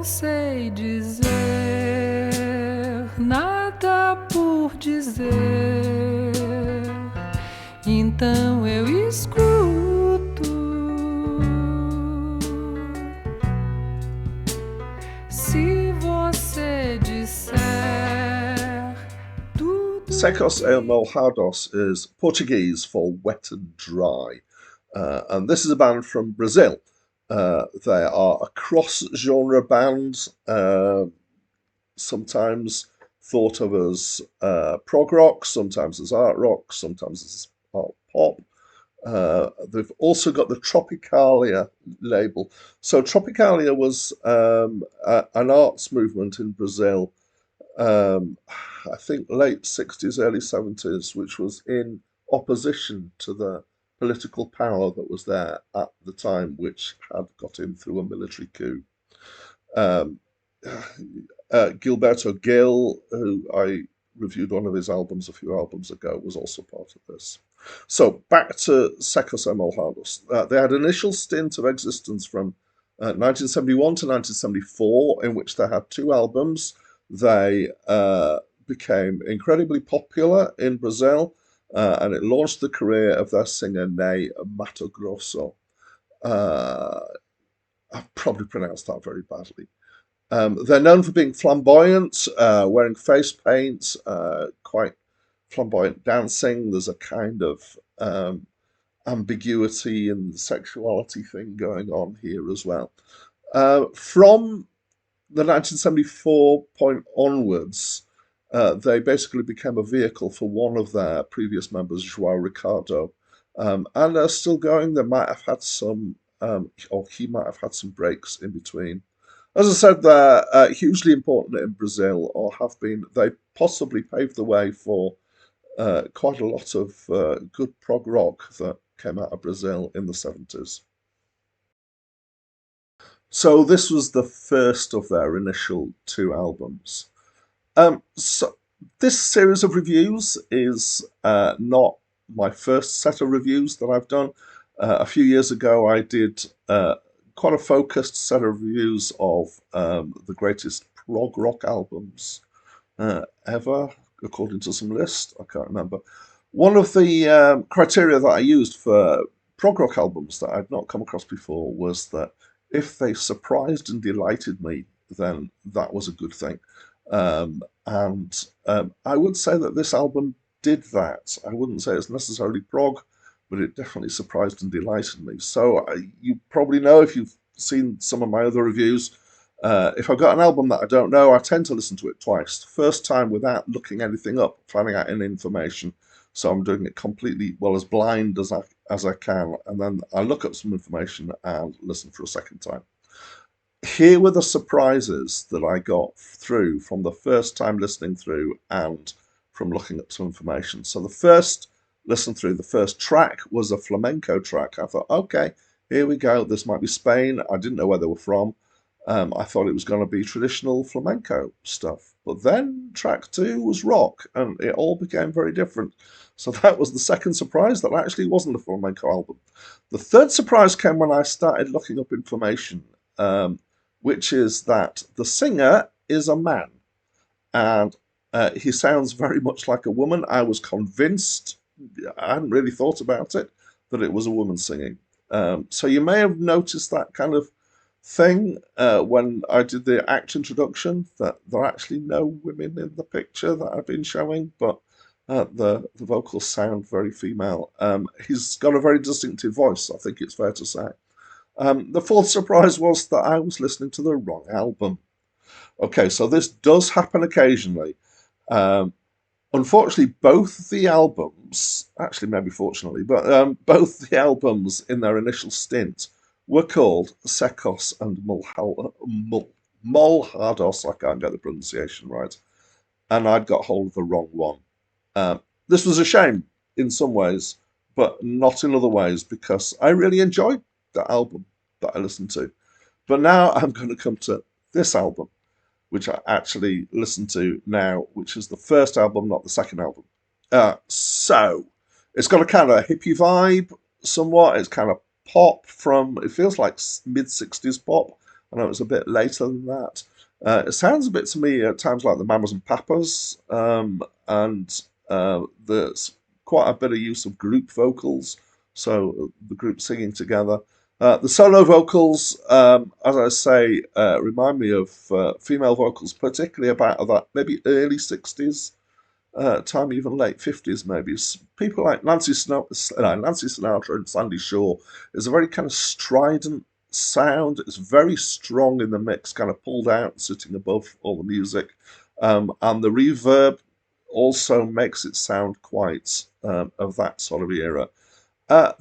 sei dizer nada por dizer, então eu escuto. Se você disser tudo. Secos e Molhados is Portuguese for wet and dry. And this is a band from Brazil. They are a cross-genre band, sometimes thought of as prog rock, sometimes as art rock, sometimes as art pop. They've also got the Tropicalia label. So Tropicalia was an arts movement in Brazil, I think late 60s, early 70s, which was in opposition to the political power that was there at the time, which had got in through a military coup. Um, Gilberto Gil, who I reviewed one of his albums a few albums ago, was also part of this. So back to Secos e Molhados. They had an initial stint of existence from 1971 to 1974, in which they had two albums. They became incredibly popular in Brazil, and it launched the career of their singer Ney Mato Grosso. I've probably pronounced that very badly. They're known for being flamboyant, wearing face paint, quite flamboyant dancing. There's a kind of ambiguity and sexuality thing going on here as well. From the 1974 point onwards, they basically became a vehicle for one of their previous members, João Ricardo, and are still going. They might have had some, or he might have had some breaks in between. As I said, they're hugely important in Brazil, or have been. They possibly paved the way for quite a lot of good prog rock that came out of Brazil in the 70s. So this was the first of their initial two albums. So this series of reviews is not my first set of reviews that I've done. A few years ago, I did quite a focused set of reviews of the greatest prog rock albums ever, according to some list. I can't remember. One of the criteria that I used for prog rock albums that I'd not come across before was that if they surprised and delighted me, then that was a good thing. And I would say that this album did that. I wouldn't say it's necessarily prog, but it definitely surprised and delighted me. So you probably know, if you've seen some of my other reviews, if I've got an album that I don't know, I tend to listen to it twice. First time without looking anything up, finding out any information. So I'm doing it completely, well, as blind as I can, and then I look up some information and listen for a second time. Here were the surprises that I got through from the first time listening through and from looking up some information. So the first listen through, the first track was a flamenco track. I thought, okay, here we go. This might be Spain. I didn't know where they were from. I thought it was going to be traditional flamenco stuff. But then track two was rock, and it all became very different. So that was the second surprise, that actually wasn't a flamenco album. The third surprise came when I started looking up information, which is that the singer is a man, and he sounds very much like a woman. I was convinced, I hadn't really thought about it, that it was a woman singing. So you may have noticed that kind of thing when I did the act introduction, that there are actually no women in the picture that I've been showing, but the vocals sound very female. He's got a very distinctive voice, I think it's fair to say. The fourth surprise was that I was listening to the wrong album. Okay, so this does happen occasionally. Unfortunately, both the albums, actually maybe fortunately, but both the albums in their initial stint were called Secos and Molhados. I can't get the pronunciation right. And I'd got hold of the wrong one. This was a shame in some ways, but not in other ways, because I really enjoyed the album that I listened to. But now I'm going to come to this album, which I actually listen to now, which is the first album, not the second album. So it's got a kind of hippie vibe somewhat. It's kind of pop from, it feels like mid-60s pop. I know it's a bit later than that. It sounds a bit to me at times like the Mamas and Papas, and there's quite a bit of use of group vocals, so the group singing together. The solo vocals, as I say, remind me of female vocals, particularly about that maybe early 60s time, even late 50s maybe. People like Nancy Sinatra and Sandy Shaw is a very kind of strident sound. It's very strong in the mix, kind of pulled out, sitting above all the music. And the reverb also makes it sound quite of that sort of era.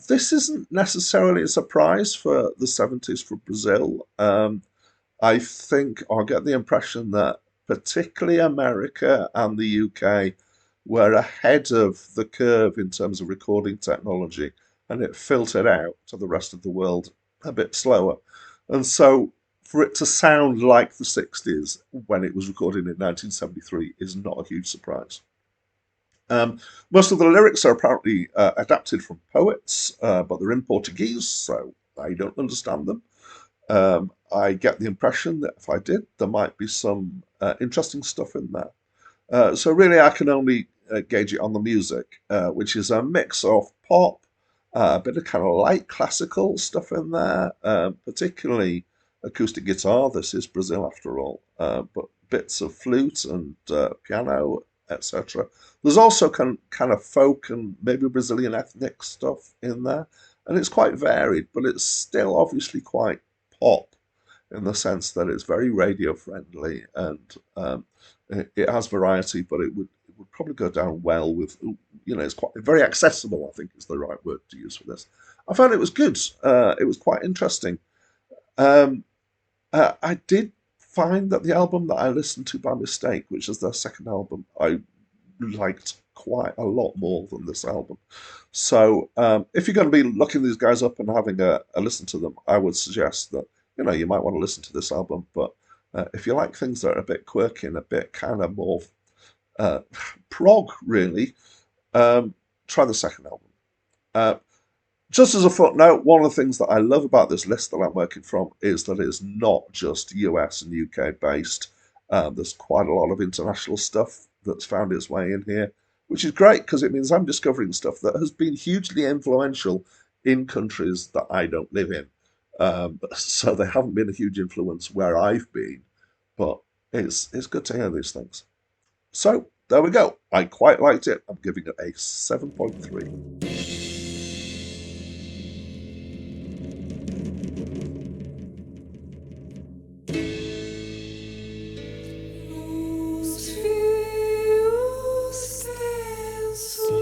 This isn't necessarily a surprise for the 70s for Brazil. I think I get the impression that particularly America and the UK were ahead of the curve in terms of recording technology, and it filtered out to the rest of the world a bit slower. And so for it to sound like the 60s when it was recorded in 1973 is not a huge surprise. Most of the lyrics are apparently adapted from poets, but they're in Portuguese, so I don't understand them. I get the impression that if I did, there might be some interesting stuff in there. So really, I can only gauge it on the music, which is a mix of pop, a bit of kind of light classical stuff in there, particularly acoustic guitar. This is Brazil after all, but bits of flute and piano, etc. There's also kind of folk and maybe Brazilian ethnic stuff in there, and it's quite varied, but it's still obviously quite pop in the sense that it's very radio friendly and it has variety, but it would probably go down well with, it's quite very accessible, I think is the right word to use for this. I found it was good. It was quite interesting. Um, I did find that the album that I listened to by mistake, which is their second album, I liked quite a lot more than this album. So if you're going to be looking these guys up and having a listen to them, I would suggest that you might want to listen to this album. But if you like things that are a bit quirky and a bit kind of more prog, really, try the second album. Uh, just as a footnote, one of the things that I love about this list that I'm working from is that it's not just US and UK based. There's quite a lot of international stuff that's found its way in here, which is great because it means I'm discovering stuff that has been hugely influential in countries that I don't live in. So they haven't been a huge influence where I've been, but it's good to hear these things. So there we go. I quite liked it. I'm giving it a 7.3. Os fios tensos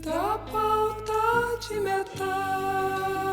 da pauta de metal